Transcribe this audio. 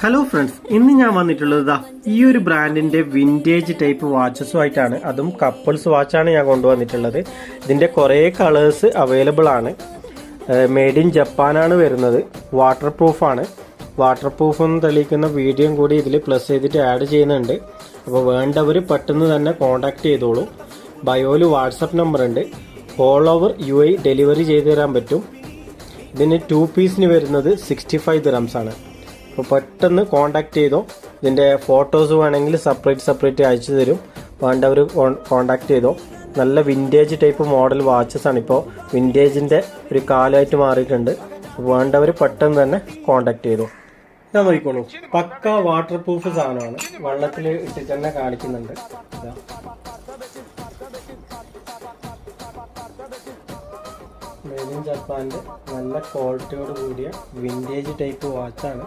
Hello friends, ഇന്ന് ഞാൻ വന്നിട്ടുള്ളത് ഈ ഒരു ബ്രാൻഡിന്റെ വിന്റേജ് ടൈപ്പ് വാച്ചസുമായിട്ടാണ്. അതും കപ്പിൾസ് വാച്ചാണ് ഞാൻ കൊണ്ടുവന്നിട്ടുള്ളത്. ഇതിന്റെ കുറേ കളേഴ്സ് അവൈലബിൾ ആണ്. മെയ്ഡ് ഇൻ ജപ്പാനാണ് വരുന്നത്. വാട്ടർ പ്രൂഫാണ്. വാട്ടർ പ്രൂഫ് എന്ന് തെളിയിക്കുന്ന വീഡിയോയും കൂടി ഇതിൽ പ്ലസ് ചെയ്തിട്ട് ആഡ് ചെയ്യുന്നുണ്ട്. അപ്പോൾ വേണ്ടവർ പെട്ടെന്ന് തന്നെ കോൺടാക്ട് ചെയ്തോളൂ. ബയോയിൽ വാട്സപ്പ് നമ്പർ ഉണ്ട്. ഓൾ ഓവർ UAE ഡെലിവറി ചെയ്തു തരാൻ പറ്റും. ഇതിന് 2 പീസിന് വരുന്നത് 65 ദിറംസ് ആണ്. അപ്പോൾ പെട്ടെന്ന് കോൺടാക്ട് ചെയ്തോ. ഇതിൻ്റെ ഫോട്ടോസ് വേണമെങ്കിൽ സെപ്പറേറ്റ് അയച്ചു തരും. വേണ്ടവർ കോൺടാക്ട് ചെയ്തോ. നല്ല വിൻറ്റേജ് ടൈപ്പ് മോഡൽ വാച്ചസ് ആണ്. ഇപ്പോൾ വിൻറ്റേജിൻ്റെ ഒരു കാലമായിട്ട് മാറിയിട്ടുണ്ട്. വേണ്ടവർ പെട്ടെന്ന് തന്നെ കോൺടാക്ട് ചെയ്തോ. ഞാൻ നോക്കിക്കോളൂ, പക്ക വാട്ടർ പ്രൂഫ് സാധനമാണ്. വെള്ളത്തിൽ ഇട്ടിട്ട് തന്നെ കാണിക്കുന്നുണ്ട്. മെയ്ഡ് ഇൻ ജപ്പാൻ്റെ നല്ല ക്വാളിറ്റിയോട് കൂടിയ വിൻറ്റേജ് ടൈപ്പ് വാച്ചാണ്.